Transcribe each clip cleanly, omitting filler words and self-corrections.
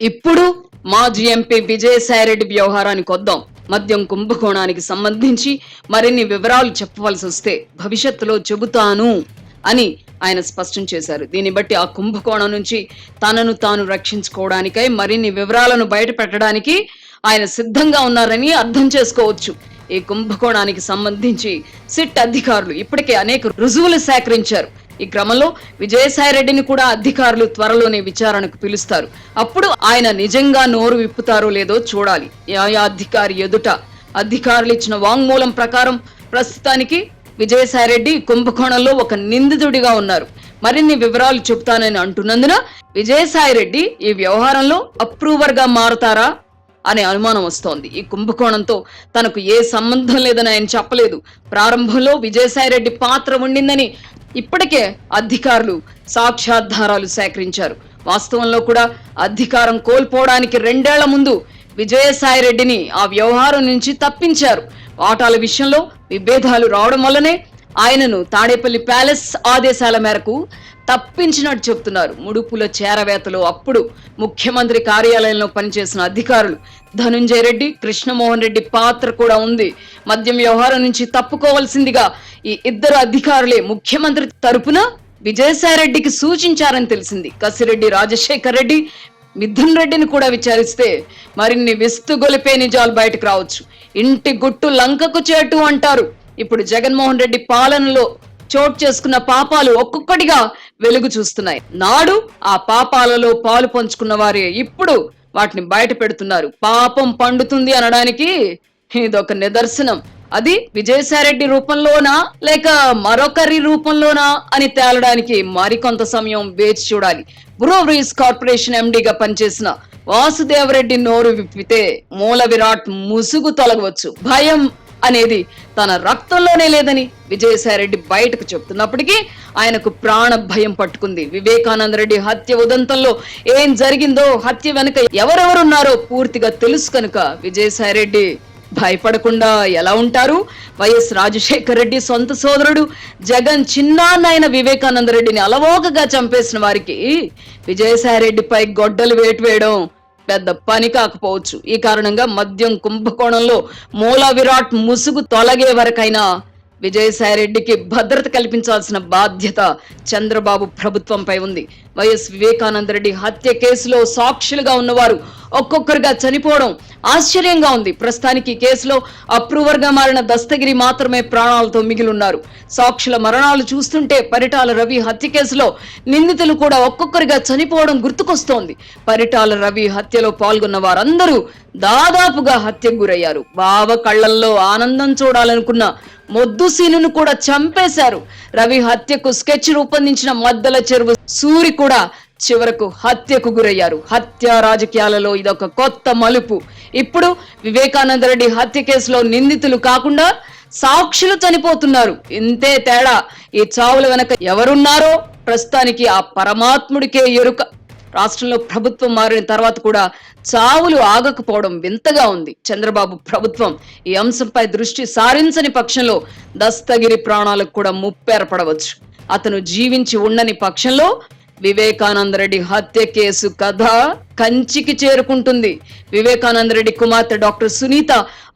ఇప్పుడు మాజీ ఎంపీ విజయసాయిరెడ్డి వ్యవహారానికి వద్దాం. మద్యం కుంభకోణానికి సంబంధించి మరిన్ని వివరాలు చెప్పవలసి వస్తే భవిష్యత్తులో చెబుతాను అని ఆయన స్పష్టం చేశారు. దీన్ని బట్టి ఆ కుంభకోణం నుంచి తనను తాను రక్షించుకోవడానికై మరిన్ని వివరాలను బయట పెట్టడానికి ఆయన సిద్ధంగా ఉన్నారని అర్థం చేసుకోవచ్చు. ఈ కుంభకోణానికి సంబంధించి సిట్ అధికారులు ఇప్పటికే అనేక రుజువులు సేకరించారు. ఈ క్రమంలో విజయసాయిరెడ్డిని కూడా అధికారులు త్వరలోనే విచారణకు పిలుస్తారు. అప్పుడు ఆయన నిజంగా నోరు విప్పుతారో లేదో చూడాలి. ఆయా అధికారి ఎదుట అధికారులు ఇచ్చిన వాంగ్మూలం ప్రకారం ప్రస్తుతానికి విజయసాయిరెడ్డి కుంభకోణంలో ఒక నిందితుడిగా ఉన్నారు. మరిన్ని వివరాలు చెబుతానని అంటున్నందున విజయసాయిరెడ్డి ఈ వ్యవహారంలో అప్రూవర్ గా మారతారా అనే అనుమానం వస్తోంది. ఈ కుంభకోణంతో తనకు ఏ సంబంధం లేదని ఆయన చెప్పలేదు. ప్రారంభంలో విజయసాయిరెడ్డి పాత్ర ఉండిందని ఇప్పటికే అధికారులు సాక్ష్యాధారాలు సేకరించారు. వాస్తవంలో కూడా అధికారం కోల్పోవడానికి 2 ఏళ్ల ముందు విజయసాయిరెడ్డిని ఆ వ్యవహారం నుంచి తప్పించారు. వాటాల విషయంలో విభేదాలు రావడం వల్లనే ఆయనను తాడేపల్లి ప్యాలెస్ ఆదేశాల మేరకు తప్పించినట్టు చెప్తున్నారు. ముడుపుల చేరవేతలో అప్పుడు ముఖ్యమంత్రి కార్యాలయంలో పనిచేసిన అధికారులు ధనుంజయ రెడ్డి, కృష్ణమోహన్ రెడ్డి పాత్ర కూడా ఉంది. మద్యం వ్యవహారం నుంచి తప్పుకోవాల్సిందిగా ఈ ఇద్దరు అధికారులే ముఖ్యమంత్రి తరపున విజయసాయిరెడ్డికి సూచించారని తెలిసింది. కసిరెడ్డి రాజశేఖర్ రెడ్డి, మిథున్ రెడ్డిని కూడా విచారిస్తే మరిన్ని విస్తుగొలిపే నిజాలు బయటకు రావచ్చు. ఇంటి గుట్టు లంకకు చేటు అంటారు. ఇప్పుడు జగన్మోహన్ రెడ్డి పాలనలో చోటు చేసుకున్న పాపాలు ఒక్కొక్కటిగా వెలుగు చూస్తున్నాయి. నాడు ఆ పాపాలలో పాలు పంచుకున్న వారే ఇప్పుడు వాటిని బయట పెడుతున్నారు. పాపం పండుతుంది అనడానికి ఇదొక నిదర్శనం. అది విజయసాయిరెడ్డి రూపంలోనా లేక మరొకరి రూపంలోనా అని తేలడానికి మరికొంత సమయం వేచి చూడాలి. బ్రూవరీస్ కార్పొరేషన్ ఎండీగా పనిచేసిన వాసుదేవరెడ్డి నోరు విప్పితే మూల విరాట్ ముసుగు తొలగవచ్చు. భయం అనేది తన రక్తంలోనే లేదని విజయసాయిరెడ్డి బయటకు చెప్తున్నప్పటికీ ఆయనకు ప్రాణ భయం పట్టుకుంది. వివేకానంద రెడ్డి హత్య ఉదంతంలో ఏం జరిగిందో, హత్య వెనుక ఎవరెవరున్నారో పూర్తిగా తెలుసు కనుక విజయసాయిరెడ్డి భయపడకుండా ఎలా ఉంటారు? వైఎస్ రాజశేఖర్ రెడ్డి సొంత సోదరుడు జగన్ చిన్నాన్నైన వివేకానంద రెడ్డిని అలవోకగా చంపేసిన వారికి విజయసాయిరెడ్డిపై గొడ్డలు వేటు వేయడం పెద్ద పని కాకపోవచ్చు. ఈ కారణంగా మద్యం కుంభకోణంలో మూల విరాట్ ముసుగు తొలగే వరకైనా విజయసాయిరెడ్డికి భద్రత కల్పించాల్సిన బాధ్యత చంద్రబాబు ప్రభుత్వంపై ఉంది. వైఎస్ వివేకానంద రెడ్డి హత్య కేసులో సాక్షులుగా ఉన్నవారు ఒక్కొక్కరుగా చనిపోవడం ఆశ్చర్యంగా ఉంది. ప్రస్తుతానికి ఈ కేసులో అప్రూవర్ గా మారిన దస్తగిరి మాత్రమే ప్రాణాలతో మిగిలిన్నారు. సాక్షుల మరణాలు చూస్తుంటే పరిటాల రవి హత్య కేసులో నిందితులు కూడా ఒక్కొక్కరిగా చనిపోవడం గుర్తుకొస్తోంది. పరిటాల రవి హత్యలో పాల్గొన్న వారందరూ దాదాపుగా హత్యకు గురయ్యారు. బావ కళ్లల్లో ఆనందం చూడాలనుకున్న మొద్దు సీనును కూడా చంపేశారు. రవి హత్యకు స్కెచ్ రూపొందించిన మద్దల చెరువు సూరి కూడా చివరకు హత్యకు గురయ్యారు. హత్య రాజకీయాలలో ఇదొక కొత్త మలుపు. ఇప్పుడు వివేకానంద రెడ్డి హత్య కేసులో నిందితులు కాకుండా సాక్షులు చనిపోతున్నారు. ఇంతే తేడా. ఈ చావుల వెనక ఎవరున్నారో ప్రస్తుతానికి ఆ పరమాత్ముడికే ఎరుక. రాష్ట్రంలో ప్రభుత్వం మారిన తర్వాత కూడా చావులు ఆగకపోవడం వింతగా ఉంది. చంద్రబాబు ప్రభుత్వం ఈ అంశంపై దృష్టి సారించని పక్షంలో దస్తగిరి ప్రాణాలకు కూడా ముప్పు ఏర్పడవచ్చు. అతను జీవించి ఉండని పక్షంలో వివేకానంద రెడ్డి హత్య కేసు కథ కంచికి చేరుకుంటుంది. వివేకానంద రెడ్డి కుమార్తె డాక్టర్ సునీత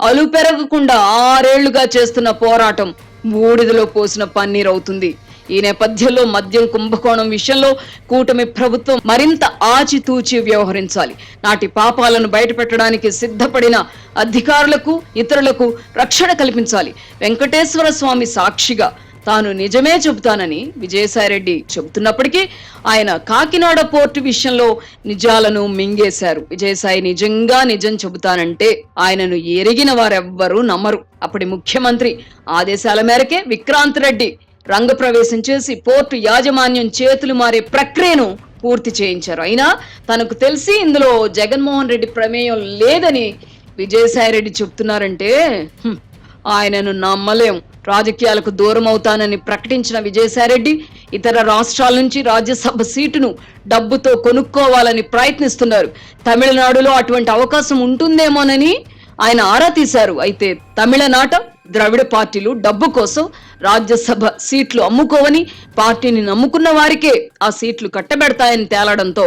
అలుపెరగకుండా 6 ఏళ్లుగా చేస్తున్న పోరాటం బూడిదలో పోసిన పన్నీర్ అవుతుంది. ఈ నేపథ్యంలో మద్యం కుంభకోణం విషయంలో కూటమి ప్రభుత్వం మరింత ఆచితూచి వ్యవహరించాలి. నాటి పాపాలను బయటపెట్టడానికి సిద్ధపడిన అధికారులకు, ఇతరులకు రక్షణ కల్పించాలి. వెంకటేశ్వర స్వామి సాక్షిగా తాను నిజమే చెబుతానని విజయసాయిరెడ్డి చెబుతున్నప్పటికీ ఆయన కాకినాడ పోర్టు విషయంలో నిజాలను మింగేశారు. విజయసాయి నిజంగా నిజం చెబుతానంటే ఆయనను ఎరిగిన వారెవ్వరూ నమ్మరు. అప్పటి ముఖ్యమంత్రి ఆదేశాల మేరకే విక్రాంత్ రెడ్డి రంగప్రవేశం చేసి పోర్టు యాజమాన్యం చేతులు మారే ప్రక్రియను పూర్తి చేయించారు. అయినా తనకు తెలిసి ఇందులో జగన్మోహన్ రెడ్డి ప్రమేయం లేదని విజయసాయిరెడ్డి చెప్తున్నారంటే ఆయనను నమ్మలేం. రాజకీయాలకు దూరం అవుతానని ప్రకటించిన విజయసాయిరెడ్డి ఇతర రాష్ట్రాల నుంచి రాజ్యసభ సీటును డబ్బుతో కొనుక్కోవాలని ప్రయత్నిస్తున్నారు. తమిళనాడులో అటువంటి అవకాశం ఉంటుందేమోనని ఆయన ఆరా తీశారు. అయితే తమిళనాట ద్రవిడ పార్టీలు డబ్బు కోసం రాజ్యసభ సీట్లు అమ్ముకోవని, పార్టీని నమ్ముకున్న వారికే ఆ సీట్లు కట్టబెడతాయని తేలడంతో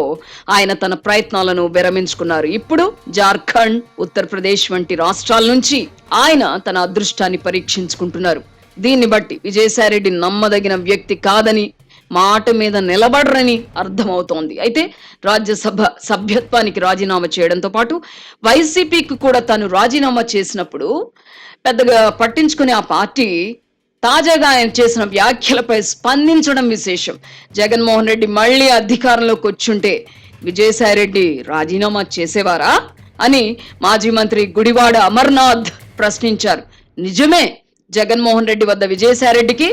ఆయన తన ప్రయత్నాలను విరమించుకున్నారు. ఇప్పుడు జార్ఖండ్, ఉత్తరప్రదేశ్ వంటి రాష్ట్రాల నుంచి ఆయన తన అదృష్టాన్ని పరీక్షించుకుంటున్నారు. దీన్ని బట్టి విజయసాయిరెడ్డి నమ్మదగిన వ్యక్తి కాదని, మాట మీద నిలబడరని అర్థమవుతోంది. అయితే రాజ్యసభ సభ్యత్వానికి రాజీనామా చేయడంతో పాటు వైసీపీకి కూడా తాను రాజీనామా చేసినప్పుడు పెద్దగా పట్టించుకునే ఆ పార్టీ తాజాగా ఆయన చేసిన వ్యాఖ్యలపై స్పందించడం విశేషం. జగన్మోహన్ రెడ్డి మళ్లీ అధికారంలోకి వచ్చుంటే విజయసాయిరెడ్డి రాజీనామా చేసేవారా అని మాజీ మంత్రి గుడివాడ అమర్నాథ్ ప్రశ్నించారు. నిజమే, జగన్మోహన్ రెడ్డి వద్ద విజయసాయిరెడ్డికి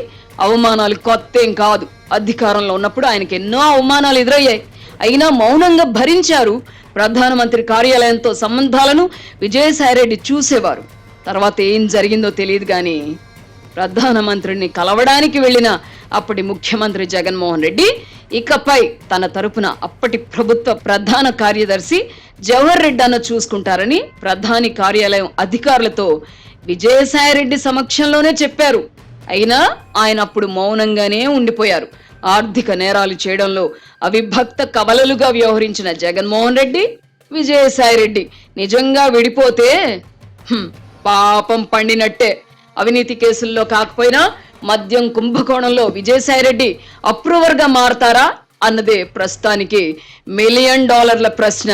అవమానాలు కొత్తేం కాదు. అధికారంలో ఉన్నప్పుడు ఆయనకి ఎన్నో అవమానాలు ఎదురయ్యాయి. అయినా మౌనంగా భరించారు. ప్రధానమంత్రి కార్యాలయంతో సంబంధాలను విజయసాయిరెడ్డి చూసేవారు. తర్వాత ఏం జరిగిందో తెలియదు కానీ ప్రధానమంత్రిని కలవడానికి వెళ్లిన అప్పటి ముఖ్యమంత్రి జగన్మోహన్ రెడ్డి ఇకపై తన తరపున అప్పటి ప్రభుత్వ ప్రధాన కార్యదర్శి జవహర్ రెడ్డి అన్న చూసుకుంటారని ప్రధాని కార్యాలయం అధికారులతో విజయసాయిరెడ్డి సమక్షంలోనే చెప్పారు. అయినా ఆయన అప్పుడు మౌనంగానే ఉండిపోయారు. ఆర్థిక నేరాలు చేయడంలో అవిభక్త కవలలుగా వ్యవహరించిన జగన్మోహన్ రెడ్డి, విజయసాయిరెడ్డి నిజంగా విడిపోతే పాపం పండినట్టే. అవినీతి కేసుల్లో కాకపోయినా మద్యం కుంభకోణంలో విజయసాయిరెడ్డి అప్రూవర్ గా మారతారా అన్నదే ప్రస్తుతానికి $1 మిలియన్ ప్రశ్న.